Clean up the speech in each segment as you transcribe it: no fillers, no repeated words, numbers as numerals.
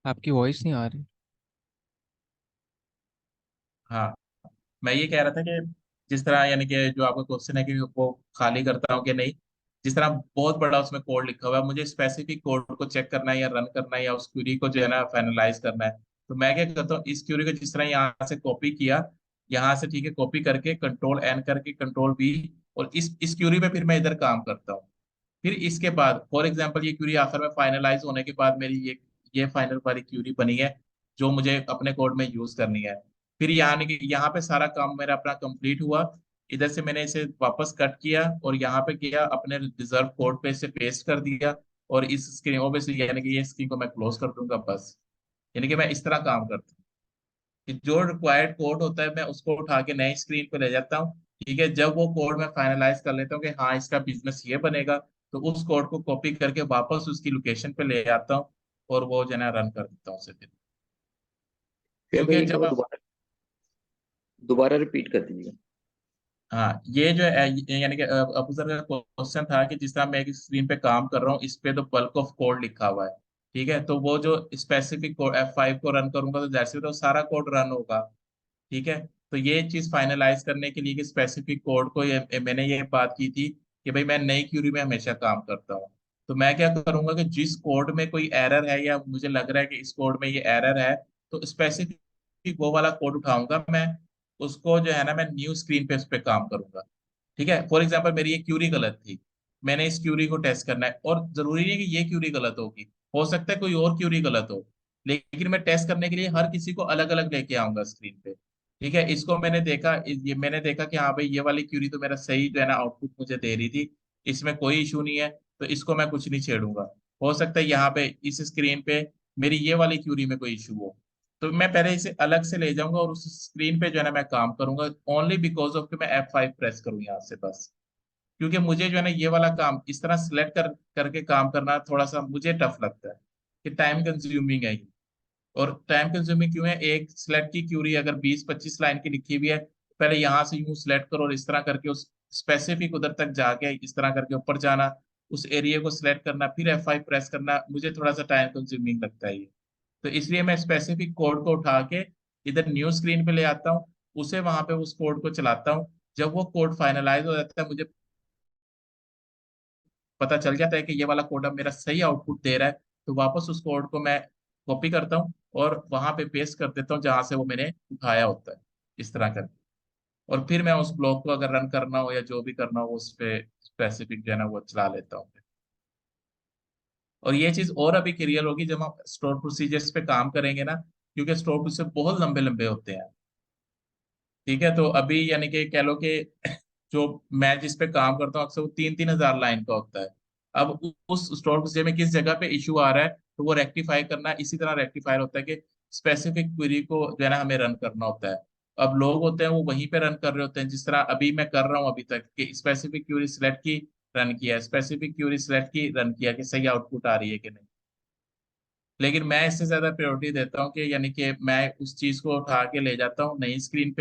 आपकी वॉइस नहीं आ रही। हाँ, मैं ये कह रहा था कि जिस तरह यानी कि जो आपका क्वेश्चन है कि वो खाली करता हूँ कि नहीं। जिस तरह बहुत बड़ा उसमें कोड लिखा हुआ है, मुझे स्पेसिफिक कोड को चेक करना है या रन करना है या उस क्वेरी को जो है ना फाइनलाइज करना है। तो मैं क्या करता हूँ, इस क्वेरी को जिस तरह यहाँ से कॉपी किया, यहाँ से ठीक है, कॉपी करके कंट्रोल एन करके कंट्रोल वी, और इस क्वेरी पे फिर मैं इधर काम करता हूँ। फिर इसके बाद फॉर एग्जाम्पल ये क्यूरी आखिर में फाइनलाइज होने के बाद मेरी ये फाइनल वाली क्यूरी बनी है जो मुझे अपने कोड में यूज करनी है। फिर यानी कि यहाँ पे सारा काम मेरा अपना कंप्लीट हुआ। इधर से मैंने इसे वापस कट किया और यहाँ पे किया, अपने रिजर्व कोड पे इसे पेस्ट कर दिया। और इस स्क्रीन ओबियसली यानी कि ये स्क्रीन को मैं क्लोज कर दूंगा बस। यानी कि मैं इस तरह काम करता हूँ कि जो रिक्वायर्ड कोड होता है मैं उसको उठा के नई स्क्रीन पे ले जाता हूँ। ठीक है, जब वो कोड मैं फाइनलाइज कर लेता हूँ कि हाँ इसका बिजनेस ये बनेगा, तो उस कोड को कॉपी करके वापस उसकी लोकेशन पे ले आता हूँ और वो जो है ना रन कर देता हूँ उसे फिर। फिर भाई क्योंकि एक जब बार आप, दोबारा दोबारा रिपीट कर दीजिए। हाँ ये जो है यानी कि अबूजर का क्वेश्चन था कि जिस तरह मैं एक स्क्रीन पे काम कर रहा हूँ, इस पे तो बल्क ऑफ कोड लिखा हुआ है। ठीक है, तो वो जो स्पेसिफिक कोड F5 को रन करूंगा तो जैसे तो सारा कोड रन होगा। ठीक है, तो ये चीज फाइनलाइज करने के लिए कि स्पेसिफिक कोड को मैंने ये बात की थी कि भाई मैं नई क्यूरी में हमेशा काम करता हूँ। तो मैं क्या करूंगा कि जिस कोड में कोई एरर है या मुझे लग रहा है कि इस कोड में ये एरर है, तो स्पेसिफिक वो वाला कोड उठाऊंगा मैं, उसको जो है ना मैं न्यू स्क्रीन पे उस पे काम करूंगा। ठीक है, फॉर एग्जाम्पल मेरी ये क्यूरी गलत थी, मैंने इस क्यूरी को टेस्ट करना है, और जरूरी नहीं कि ये क्यूरी गलत होगी, हो सकता है कोई और क्यूरी गलत हो। लेकिन मैं टेस्ट करने के लिए हर किसी को अलग अलग लेके आऊंगा स्क्रीन पे। ठीक है, इसको मैंने देखा, ये मैंने देखा कि हाँ भाई ये वाली क्यूरी तो मेरा सही जो है ना आउटपुट मुझे दे रही थी, इसमें कोई इशू नहीं है, तो इसको मैं कुछ नहीं छेड़ूंगा। हो सकता है यहाँ पे इस स्क्रीन पे मेरी ये वाली क्यूरी में कोई इशू हो, तो मैं पहले इसे अलग से ले जाऊंगा और उस स्क्रीन पे जो है ना मैं काम करूंगा, ओनली बिकॉज ऑफ कि मैं F5 प्रेस करूँ यहाँ से बस। क्योंकि मुझे जो है ना ये वाला काम इस तरह सिलेक्ट करके काम करना थोड़ा सा मुझे टफ लगता है, कि टाइम कंज्यूमिंग है ये। और टाइम कंज्यूमिंग क्यों है, एक सिलेक्ट की क्यूरी अगर 20-25 लाइन की लिखी हुई है, पहले यहाँ से यूं सिलेक्ट करो और इस तरह करके उस स्पेसिफिक उधर तक जाके इस तरह करके ऊपर जाना, उस एरिया को सिलेक्ट करना, फिर F5 प्रेस करना, मुझे थोड़ा सा टाइम कंज्यूमिंग लगता है ये। तो इसलिए मैं स्पेसिफिक कोड को उठा के इधर न्यू स्क्रीन पे ले आता हूँ, उसे वहां पे उस कोड को चलाता हूँ। जब वो कोड फाइनलाइज हो जाता है, मुझे पता चल जाता है कि ये वाला कोड अब मेरा सही आउटपुट दे रहा है, तो वापस उस कोड को मैं कॉपी करता हूँ और वहां पे पेस्ट कर देता हूँ जहां से वो मैंने उठाया होता है, इस तरह करके। और फिर मैं उस ब्लॉक को अगर रन करना हो या जो भी करना हो उस पे स्पेसिफिक जो है ना वो चला लेता हूँ। और ये चीज और अभी क्लियर होगी जब हम स्टोर प्रोसीजर्स पे काम करेंगे ना, क्योंकि स्टोर प्रोसीजर बहुत लंबे लंबे होते हैं। ठीक है, तो अभी यानी कि कह लो कि जो मैं जिस पे काम करता हूँ अक्सर वो 3-3 हजार लाइन का होता है। अब उस स्टोर प्रोसीजर में किस जगह पे इशू आ रहा है, तो वो रेक्टिफाई करना इसी तरह रेक्टिफायर होता है कि स्पेसिफिक क्वेरी को जो है ना हमें रन करना होता है। अब लोग होते हैं वो वहीं पे रन कर रहे होते हैं, जिस तरह अभी मैं कर रहा हूँ अभी तक कि स्पेसिफिक क्यूरी सिलेक्ट की, रन किया, स्पेसिफिक क्यूरी सिलेक्ट की, रन किया कि सही आउटपुट आ रही है कि नहीं। लेकिन मैं इससे ज्यादा प्रायोरिटी देता हूँ कि यानी कि मैं उस चीज को उठा के ले जाता हूँ नई स्क्रीन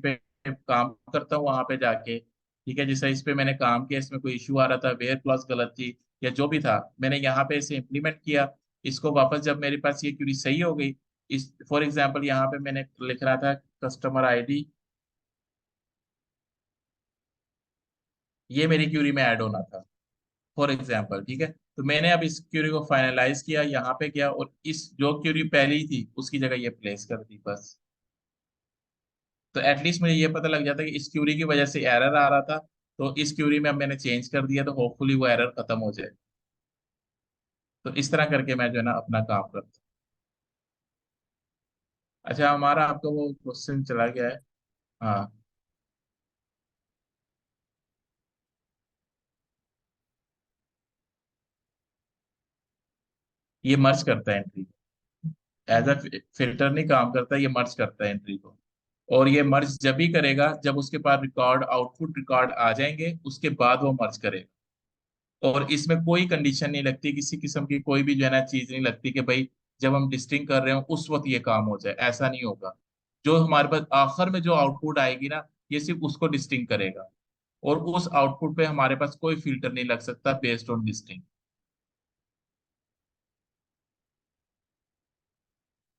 पे काम करता हूँ वहां पे जाके। ठीक है, जैसे इस पे मैंने काम किया, इसमें कोई इशू आ रहा था, वेयर क्लॉज गलत थी या जो भी था, मैंने यहाँ पे इसे इम्प्लीमेंट किया। इसको वापस जब मेरे पास ये क्यूरी सही हो गई, इस फॉर एग्जाम्पल यहाँ पे मैंने लिख रहा था कस्टमर आईडी, ये मेरी क्यूरी में ऐड होना था फॉर एग्जाम्पल। ठीक है, तो मैंने अब इस क्यूरी को फाइनलाइज किया, यहाँ पे किया, और इस जो क्यूरी पहली थी उसकी जगह ये प्लेस कर दी बस। तो एटलीस्ट मुझे ये पता लग जाता है कि इस क्यूरी की वजह से एरर आ रहा था, तो इस क्यूरी में अब मैंने चेंज कर दिया, तो होपफुली वो एरर खत्म हो जाए। तो इस तरह करके मैं जो है ना अपना काम करता हूँ। अच्छा, हमारा आपका वो क्वेश्चन चला गया है। हाँ, ये मर्ज करता है एंट्री, एज अ फिल्टर नहीं काम करता, ये मर्ज करता है एंट्री को। और ये मर्ज जब भी करेगा जब उसके पास रिकॉर्ड आउटपुट रिकॉर्ड आ जाएंगे, उसके बाद वो मर्ज करेगा। और इसमें कोई कंडीशन नहीं लगती, किसी किस्म की कोई भी जो है ना चीज नहीं लगती कि भाई जब हम डिस्टिंग कर रहे हो उस वक्त ये काम हो जाए, ऐसा नहीं होगा। जो हमारे पास आखिर में जो आउटपुट आएगी ना, ये सिर्फ उसको डिस्टिंग करेगा। और उस आउटपुट पे हमारे पास कोई फिल्टर नहीं लग सकता बेस्ड ऑन डिस्टिंग।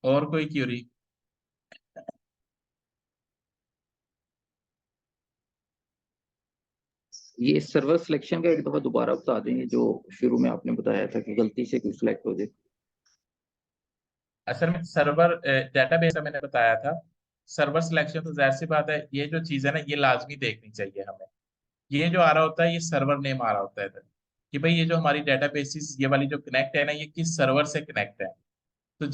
और कोई क्यूरी? ये सर्वर सिलेक्शन का एक दफा दोबारा बता देंगे, जो शुरू में आपने बताया था कि गलती से कुछ सिलेक्ट हो जाए। असल में सर्वर डेटाबेस का मैंने बताया था। सर्वर सिलेक्शन तो जाहिर सी बात है, ये जो चीज है ना ये लाजमी देखनी चाहिए हमें। ये जो आ रहा होता है ये सर्वर नेम आ रहा होता है इधर, कि भाई ये जो हमारी डेटाबेसिस ये वाली जो कनेक्ट है ना ये किस सर्वर से कनेक्ट है। तो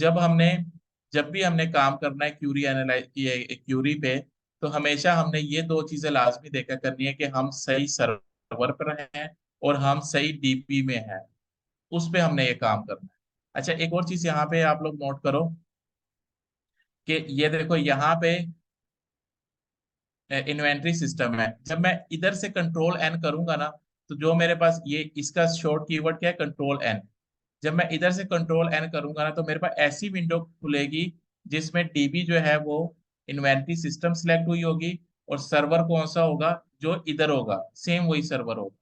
जब भी हमने काम करना है क्यूरी एनालाइज ये क्यूरी पे, तो हमेशा हमने ये दो चीजें लाजमी देखा करनी है कि हम सही सर्वर पर हैं और हम सही डीपी में हैं। उस पे हमने ये काम करना है। अच्छा, एक और चीज यहाँ पे आप लोग नोट करो कि ये देखो यहाँ पे इन्वेंट्री सिस्टम है। जब मैं इधर से कंट्रोल एन करूंगा ना, तो जो मेरे पास ये इसका शॉर्ट कीवर्ड क्या है, कंट्रोल एन। जब मैं इधर से कंट्रोल एन करूंगा ना तो मेरे पास ऐसी विंडो खुलेगी जिसमें डीबी जो है वो इन्वेंट्री सिस्टम सिलेक्ट हुई होगी, और सर्वर कौन सा होगा, जो इधर होगा सेम वही सर्वर होगा।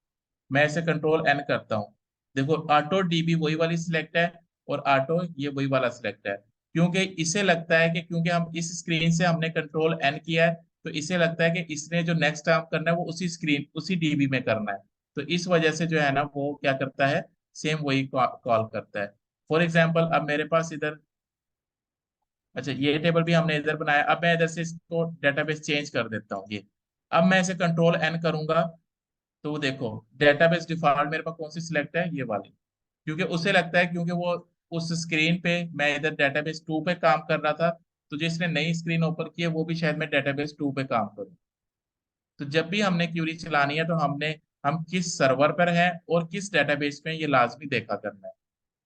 मैं ऐसे कंट्रोल एन करता हूँ, देखो ऑटो डीबी वही वाली सिलेक्ट है और ऑटो ये वही वाला सिलेक्ट है। क्योंकि इसे लगता है कि क्योंकि हम इस स्क्रीन से हमने कंट्रोल एन किया है, तो इसे लगता है कि इसने जो नेक्स्ट काम करना है वो उसी स्क्रीन उसी डीबी में करना है। तो इस वजह से जो है ना वो क्या करता है, सेम वही कॉल करता है। फॉर एग्जाम्पल अब मेरे पास इधर, अच्छा ये टेबल भी हमने इधर बनाया, अब मैं इधर से इसको डेटाबेस चेंज कर देता हूँ ये। अब मैं इसे कंट्रोल एन करूंगा, तो वो देखो डेटाबेस डिफॉल्ट मेरे पास कौन सी सिलेक्ट है, ये वाली। क्योंकि उसे लगता है क्योंकि वो उस स्क्रीन पे मैं इधर डेटाबेस 2 पे काम कर रहा था, तो जिसने नई स्क्रीन ओपन की है वो भी शायद मैं डेटाबेस 2 पे काम करूँ। तो जब भी हमने क्यूरी चलानी है तो हम किस सर्वर पर हैं और किस डेटाबेस में, ये लाजमी देखा करना है।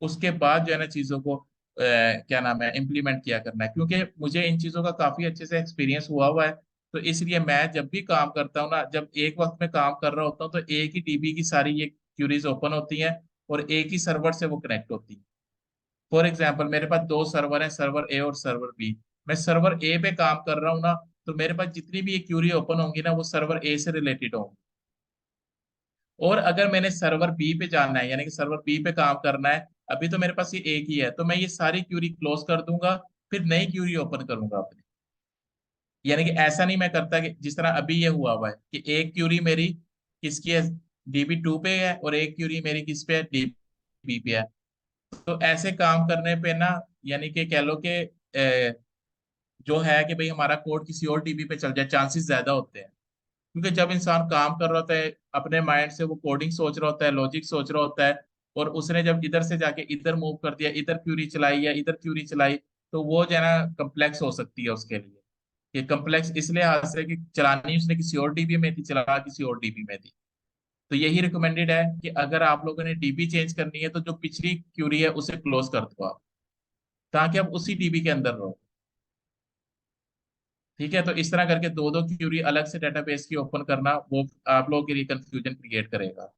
उसके बाद जो है ना चीजों को क्या नाम है इम्प्लीमेंट किया करना है। क्योंकि मुझे इन चीजों का काफी अच्छे से एक्सपीरियंस हुआ हुआ है, तो इसलिए मैं जब भी काम करता हूँ ना, जब एक वक्त में काम कर रहा होता हूँ तो एक ही डीबी की सारी ये क्यूरीज ओपन होती हैं और एक ही सर्वर से वो कनेक्ट होती हैं। फॉर एग्जाम्पल मेरे पास दो सर्वर हैं, सर्वर ए और सर्वर बी। मैं सर्वर ए पे काम कर रहा हूँ ना, तो मेरे पास जितनी भी ये क्यूरी ओपन होंगी ना वो सर्वर ए से रिलेटेड होंगी। और अगर मैंने सर्वर बी पे जाना है, यानी कि सर्वर बी पे काम करना है, अभी तो मेरे पास ये एक ही है, तो मैं ये सारी क्यूरी क्लोज कर दूंगा, फिर नई क्यूरी ओपन करूंगा अपनी। यानी कि ऐसा नहीं मैं करता कि जिस तरह अभी ये हुआ हुआ है कि एक क्यूरी मेरी किसकी है, DB2 पे है, और एक क्यूरी मेरी किस पे है, DB पे है। तो ऐसे काम करने पे ना, यानी कि कह लो कि जो है कि भाई हमारा कोड किसी और डीबी पे चल जाए, चांसेस ज्यादा होते हैं। क्योंकि जब इंसान काम कर रहा होता है अपने माइंड से, वो कोडिंग सोच रहा होता है, लॉजिक सोच रहा होता है, और उसने जब इधर से जाके इधर मूव कर दिया, इधर क्यूरी चलाई या इधर क्यूरी चलाई, तो वो जो है ना कम्प्लेक्स हो सकती है उसके लिए। ये कम्प्लेक्स इसलिए हाथ से कि चलानी उसने किसी और डीबी में थी, चला किसी और डीबी में थी। तो यही रिकमेंडेड है कि अगर आप लोगों ने डीबी चेंज करनी है तो जो पिछली क्यूरी है उसे क्लोज कर दो आप, ताकि आप उसी डीबी के अंदर रहो। ठीक है, तो इस तरह करके दो दो क्यूरी अलग से डेटाबेस की ओपन करना वो आप लोगों के लिए कंफ्यूजन क्रिएट करेगा।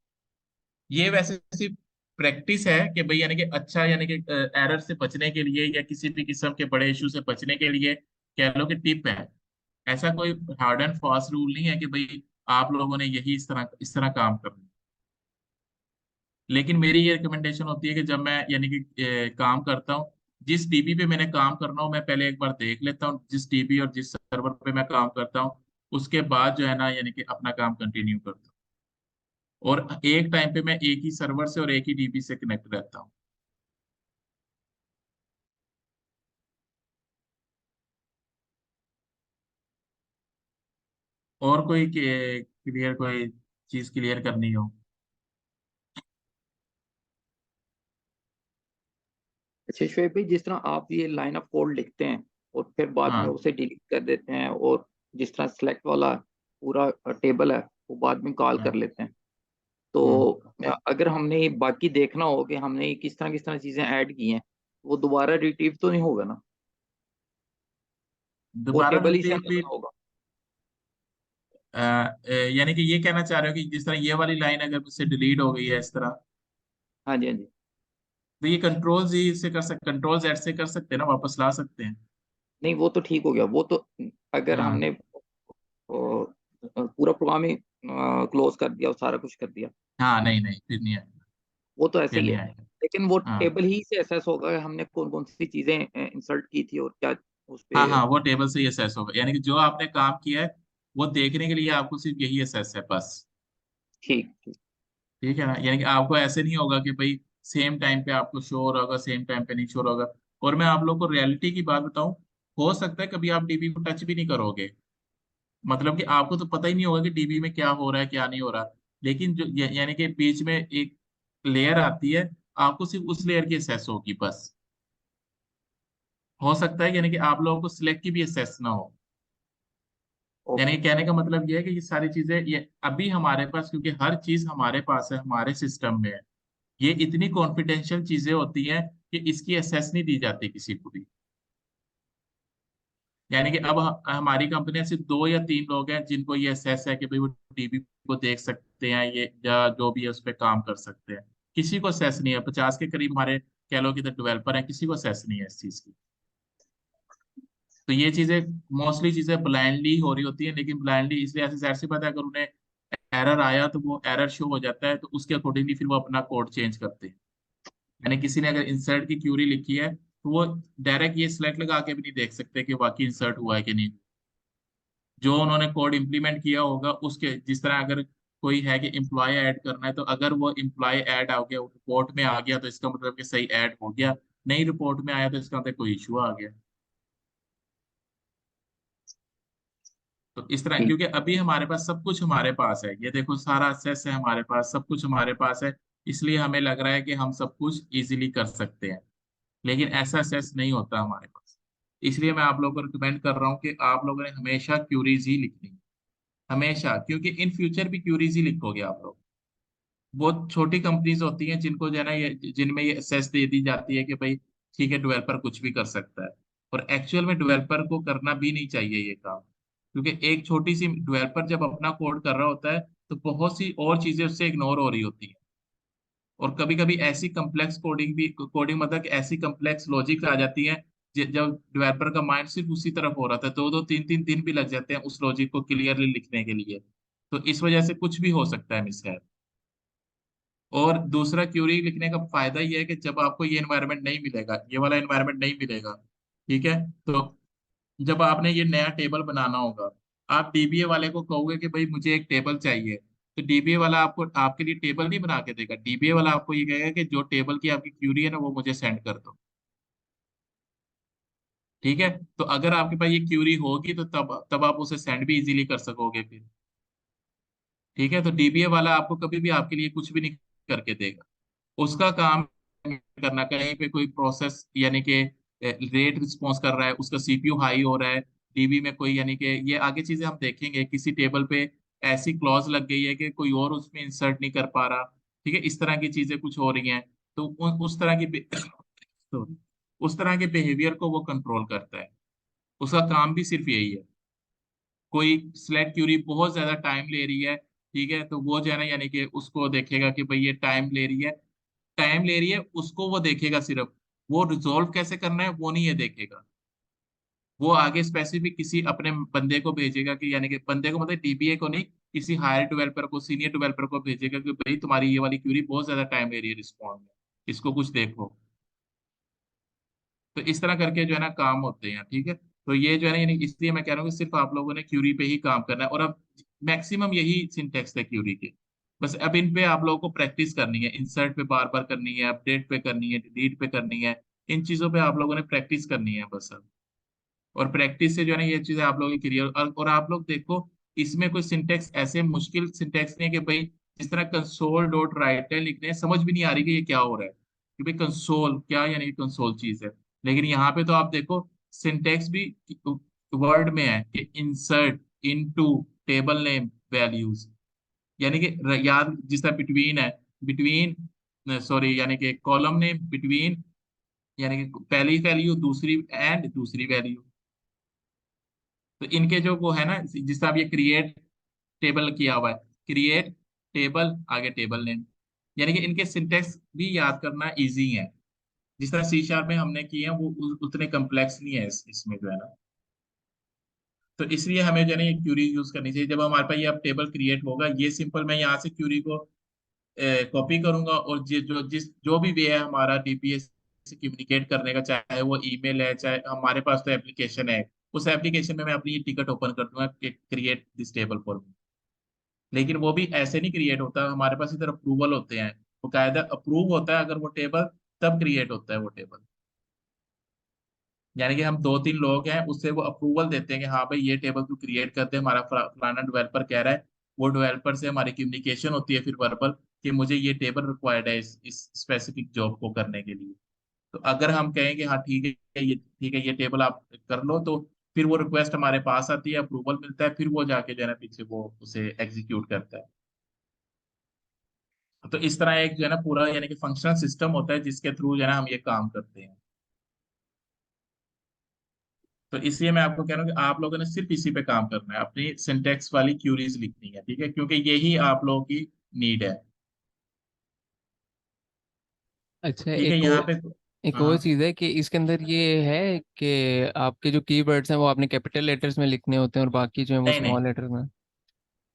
ये वैसे सिर्फ प्रैक्टिस है कि भाई, यानी कि अच्छा, यानी कि एरर से बचने के लिए या किसी भी किस्म के बड़े इशू से बचने के लिए कह लो कि टिप है। ऐसा कोई हार्ड एंड फास्ट रूल नहीं है कि भाई आप लोगों ने यही इस तरह काम करना है। लेकिन मेरी ये रिकमेंडेशन होती है कि जब मैं यानी कि काम करता हूँ, जिस डीबी पे मैंने काम करना हो मैं पहले एक बार देख लेता हूँ जिस डीबी और जिस सर्वर पे मैं काम करता हूँ। उसके बाद जो है ना यानी कि अपना काम कंटिन्यू करता हूँ, और एक टाइम पे मैं एक ही सर्वर से और एक ही डीबी से कनेक्ट रहता हूँ। और कोई क्लियर, कोई चीज क्लियर करनी हो? अच्छा शोएब भाई, जिस तरह आप ये लाइन ऑफ कोड लिखते हैं और फिर बाद में हाँ। उसे डिलीट कर देते हैं, और जिस तरह सेलेक्ट वाला पूरा टेबल है वो बाद में कॉल कर हाँ। लेते हैं, तो हम्म। अगर हमने ये बाकी देखना हो कि हमने किस तरह चीजें ऐड की हैं, वो दोबारा रिट्रीव तो नहीं होगा ना? वो दोबारा टेबल ही से रिट्रीव हमें भी करना होगा? यानी कि ये कहना चाह रहे हो कि जिस तरह ये वाली लाइन अगर मुझसे डिलीट हो गई है इस तरह, हाँ जी, हाँ जी। तो ये कंट्रोल जी से कर सकते, कंट्रोल जेड से कर सकते हैं ना, वापस ला सकते हैं। नहीं वो तो ठीक हो गया, वो तो अगर हाँ। हमने पूरा प्रोग्राम ही क्लोज कर दिया और सारा कुछ कर दिया, हाँ नहीं नहीं, फिर नहीं आएगा। वो तो ऐसे फिर ही नहीं है। आएगा। लेकिन वो हाँ टेबल ही से एसेस होगा कि हमने कौन कौन सी चीजें इंसर्ट की थी और क्या उस हाँ पे। हाँ, वो टेबल से ही असेस होगा, यानी कि जो आपने काम किया है वो देखने के लिए आपको सिर्फ यही असेस है बस। ठीक ठीक। ठीक है ना, यानी कि आपको ऐसे नहीं होगा कि भाई सेम टाइम पे आपको शो हो रहा होगा, सेम टाइम पे नहीं शो होगा। और मैं आप लोग को रियलिटी की बात बताऊं, हो सकता है कभी आप डीबी को टच भी नहीं करोगे, मतलब कि आपको तो पता ही नहीं होगा कि डीबी में क्या हो रहा है क्या नहीं हो रहा। लेकिन जो यानी कि बीच में एक लेयर आती है, आपको सिर्फ उस लेयर की असेस होगी बस। हो सकता है यानी कि आप लोगों को सिलेक्ट की भी असेस ना हो। यानी ओके। कि कहने का मतलब ये है कि ये सारी चीजें ये अभी हमारे पास, क्योंकि हर चीज हमारे पास है, हमारे सिस्टम में है, ये इतनी कॉन्फिडेंशियल चीजें होती हैं कि इसकी एसेस नहीं दी जाती किसी को भी। यानी कि अब हमारी कंपनी में सिर्फ 2 या 3 लोग हैं जिनको ये एसेस है कि भाई वो टीवी को देख सकते हैं, ये या जो भी है उस पर काम कर सकते हैं। किसी को एसेस नहीं है, 50 के करीब हमारे कह लो कि तो डेवलपर हैं, किसी को एसेस नहीं है इस चीज की। तो ये चीजें मोस्टली चीजें ब्लाइंडली हो रही होती है, लेकिन ब्लाइंडली इसलिए ऐसे जाहिर सी बात है, अगर उन्हें एरर आया तो वो एरर शो हो जाता है, तो उसके अकॉर्डिंगली फिर वो अपना कोड चेंज करते हैं। यानी किसी ने अगर इंसर्ट की क्यूरी लिखी है तो वो डायरेक्ट ये सिलेक्ट लगा के भी नहीं देख सकते कि वाकई इंसर्ट हुआ है कि नहीं। जो उन्होंने कोड इम्प्लीमेंट किया होगा उसके, जिस तरह अगर कोई है कि एम्प्लॉय ऐड करना है, तो अगर वो एम्प्लॉय ऐड आ गया रिपोर्ट में आ गया तो इसका मतलब कि सही ऐड हो गया, नहीं रिपोर्ट में आया तो इसका मतलब कोई इशू आ गया। तो इस तरह, ठीक। क्योंकि अभी हमारे पास सब कुछ हमारे पास है, ये देखो सारा एक्सेस है हमारे पास, सब कुछ हमारे पास है, इसलिए हमें लग रहा है कि हम सब कुछ इजीली कर सकते हैं। लेकिन ऐसा एक्सेस नहीं होता हमारे पास। इसलिए मैं आप लोगों को रिकमेंड कर रहा हूँ कि आप लोगों ने हमेशा क्यूरीज ही लिखनी है, हमेशा, क्योंकि इन फ्यूचर भी क्यूरीज ही लिखोगे आप लोग। बहुत छोटी कंपनीज होती हैं जिनको जो है ना ये, जिनमें ये एक्सेस दे दी जाती है कि भाई ठीक है डेवलपर कुछ भी कर सकता है। और एक्चुअल में डेवलपर को करना भी नहीं चाहिए ये काम, क्योंकि एक छोटी सी डेवलपर जब अपना कोड कर रहा होता है तो बहुत सी और चीजें उससे इग्नोर हो रही होती हैं। और कभी कभी ऐसी कम्प्लेक्स कोडिंग भी, कोडिंग मतलब कि ऐसी कम्प्लेक्स लॉजिक आ जाती है जब डेवलपर का माइंड सिर्फ उसी तरफ हो रहा था, 2 2 3 3 दिन भी लग जाते हैं उस लॉजिक को क्लियरली लिखने के लिए। तो इस वजह से कुछ भी हो सकता है मिस। और दूसरा क्यूरी लिखने का फायदा ये है कि जब आपको ये एनवायरनमेंट नहीं मिलेगा, ये वाला एनवायरनमेंट नहीं मिलेगा, ठीक है, तो जब आपने ये नया टेबल बनाना होगा, आप डीबीए वाले को कहोगे कि भाई मुझे एक टेबल चाहिए, तो डीबीए वाला आपको आपके लिए टेबल नहीं बना के देगा, डीबीए वाला आपको ये कहेगा कि जो टेबल की आपकी क्यूरी है ना वो मुझे सेंड कर दो। ठीक है, तो अगर आपके पास ये क्यूरी होगी तो तब तब आप उसे सेंड भी इजीली कर सकोगे फिर। ठीक है, तो डीबीए वाला आपको कभी भी आपके लिए कुछ भी नहीं करके देगा। उसका काम करना, कहीं पे कोई प्रोसेस यानी कि रेट रिस्पॉन्स कर रहा है, उसका सीपीयू हाई हो रहा है, डीबी में कोई यानी कि ये आगे चीजें हम देखेंगे, किसी टेबल पे ऐसी क्लॉज लग गई है कि कोई और उसमें इंसर्ट नहीं कर पा रहा। ठीक है, इस तरह की चीजें कुछ हो रही हैं, तो उस तरह की तो उस तरह के बिहेवियर को वो कंट्रोल करता है। उसका काम भी सिर्फ यही है। कोई स्लेट क्यूरी बहुत ज्यादा टाइम ले रही है, ठीक है, तो वो जो है ना यानी कि उसको देखेगा कि भाई ये टाइम ले रही है, टाइम ले रही है उसको वो देखेगा सिर्फ, वो रिजोल्व कैसे करना है वो नहीं ये देखेगा। वो आगे स्पेसिफिक किसी अपने बंदे को भेजेगा, कि यानी कि बंदे को मतलब डीबीए को नहीं, किसी हायर डेवलपर को, सीनियर डेवलपर को भेजेगा कि भाई तुम्हारी ये वाली क्यूरी बहुत ज्यादा टाइम ले रही है रिस्पॉन्ड में, इसको कुछ देखो। तो इस तरह करके जो है ना काम होते हैं। ठीक है, तो ये जो है ना यानी इसलिए मैं कह रहा हूँ कि सिर्फ आप लोगों ने क्यूरी पे ही काम करना है, और अब मैक्सिमम यही सिंटेक्स है क्यूरी के। बस अब इन पे आप लोगों को प्रैक्टिस करनी है, इंसर्ट पे बार बार करनी है, अपडेट पे करनी है, डिलीट पे करनी है, इन चीजों पे आप लोगों ने प्रैक्टिस करनी है बस अब। और प्रैक्टिस से जो है ना ये चीजें आप लोगों की क्लियर, और आप लोग देखो इसमें कोई सिंटेक्स ऐसे मुश्किल सिंटेक्स नहीं है कि भाई जिस तरह कंसोल डॉट राइटर लिखने हैं, समझ भी नहीं आ रही कि ये क्या हो रहा है, कि भाई कंसोल क्या, यानी कंसोल चीज है। लेकिन यहाँ पे तो आप देखो सिंटेक्स भी वर्ड में है कि insert into table name values, यानी कि याद जिस तरह बिटवीन है, बिटवीन सॉरी यानी कि कॉलम नेम बिटवीन, यानी कि पहली वैल्यू दूसरी एंड दूसरी वैल्यू। तो इनके जो वो है ना, जिस तरह अब ये क्रिएट टेबल किया हुआ है, क्रिएट टेबल आगे टेबल नेम, यानी कि इनके सिंटेक्स भी याद करना इजी है। जिस तरह सी शार्प में हमने किए हैं वो उतने कम्प्लेक्स नहीं है इसमें जो है ना। तो इसलिए हमें जो है ना ये क्यूरी यूज करनी चाहिए जब हमारे पास ये अब टेबल क्रिएट होगा, ये सिंपल मैं यहाँ से क्यूरी को कॉपी करूंगा, और जो भी वे है हमारा डीपीएस से कम्युनिकेट करने का, चाहे वो ईमेल है, चाहे हमारे पास तो एप्लीकेशन है, उस एप्लीकेशन में मैं अपनी ये टिकट ओपन कर दूंगा कि create this table for me. लेकिन वो भी ऐसे नहीं क्रिएट होता, हमारे पास इधर अप्रूवल होते हैं, वो कायदा अप्रूव होता है अगर वो टेबल, तब क्रिएट होता है वो टेबल। यानी कि हम दो तीन लोग हैं, उससे वो अप्रूवल देते हैं कि हाँ भाई ये टेबल तू क्रिएट कर दे, हमारा फलाना डेवलपर कह रहा है। वो डेवलपर से हमारी कम्युनिकेशन होती है फिर वर्बल, कि मुझे ये टेबल रिक्वायर्ड है इस स्पेसिफिक जॉब को करने के लिए। तो अगर हम कहें कि हाँ ठीक है ये टेबल आप कर लो, तो फिर वो रिक्वेस्ट हमारे पास आती है, अप्रूवल मिलता है, फिर वो जाके जो है ना पीछे वो उसे एग्जीक्यूट करता है। तो इस तरह एक जो है ना पूरा यानी कि फंक्शनल सिस्टम होता है जिसके थ्रू जो है ना हम ये काम करते हैं। तो इसलिए मैं आपको कह रहा हूँ कि आप लोगों ने सिर्फ इसी पे काम करना है, अपनी सिंटेक्स वाली क्यूरीज लिखनी है, ठीक है, क्योंकि यही आप लोगों की नीड है। अच्छा, ठीक है, यहाँ पे तो, एक और हाँ। चीज़ है कि इसके अंदर ये है कि आपके जो कीवर्ड्स हैं वो आपने कैपिटल लेटर्स में लिखने होते हैं और बाकी जो है वो नहीं नहीं, स्मॉल लेटर्स में।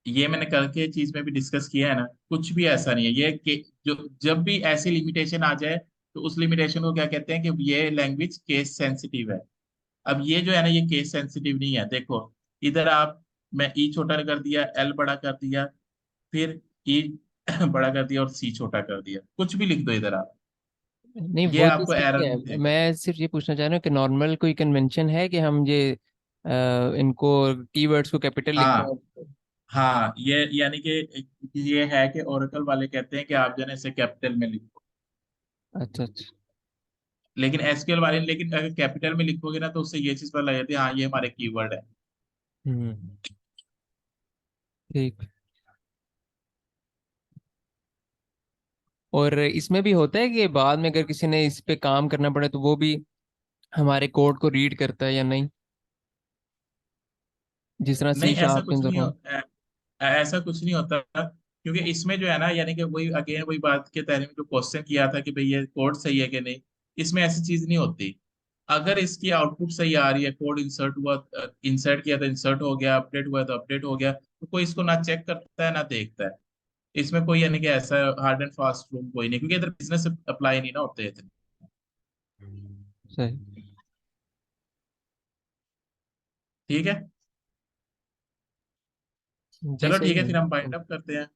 ये मैंने कल के चीज में भी डिस्कस किया है ना, कुछ भी ऐसा नहीं है ये कि जो जब भी ऐसी लिमिटेशन आ जाए, तो उस लिमिटेशन को क्या कहते हैं कि ये लैंग्वेज केस सेंसिटिव है। अब ये जो है ना, ये केस सेंसिटिव नहीं है, देखो। इधर आप, मैं ई छोटा कर दिया, एल बड़ा कर दिया, फिर ई बड़ा कर दिया और सी छोटा कर दिया, कुछ भी लिख दो इधर आप, नहीं, ये वो आपको चीज़ ठीक एरर है। नहीं देगा। मैं सिर्फ ये पूछना चाह रहा हूँ कि नॉर्मल कोई कन्वेंशन है कि हम ये इनको कीवर्ड्स को कैपिटल लिखते हाँ हैं। हाँ, ये यानी कि ये है कि ओरेकल वाले कहते हैं कि आप जो है ना इसे कैपिटल में लिखो। अच्छा अच्छा। लेकिन एसक्यूएल वाले, लेकिन अगर कैपिटल में लिखोगे ना तो उससे ये चीज पता लग जाती है, हाँ ये हमारे कीवर्ड है। हम्म। ठीक। और इसमें भी होता है कि बाद में अगर किसी ने इस पे काम करना पड़े तो वो भी हमारे कोड को रीड करता है या नहीं, जिस तरह सी नहीं, ऐसा शार्प के कुछ अंदर नहीं हो। ऐसा कुछ नहीं होता, क्योंकि इसमें जो है ना, यानी कि वही अगेन वही बात के तहत में जो क्वेश्चन किया था कि भाई ये कोड सही है कि नहीं, इसमें ऐसी चीज नहीं होती। अगर इसकी आउटपुट सही आ रही है, कोड इंसर्ट हुआ, इंसर्ट किया तो इंसर्ट हो गया, अपडेट हुआ तो अपडेट हो गया, तो कोई इसको ना चेक करता है ना देखता है। इसमें कोई यानी कि ऐसा हार्ड एंड फास्ट रूल कोई नहीं, क्योंकि इधर बिजनेस अप्लाई नहीं ना होते इतने। सही। ठीक है, जी चलो सही ठीक है, है। फिर हम बाइंड अप करते हैं।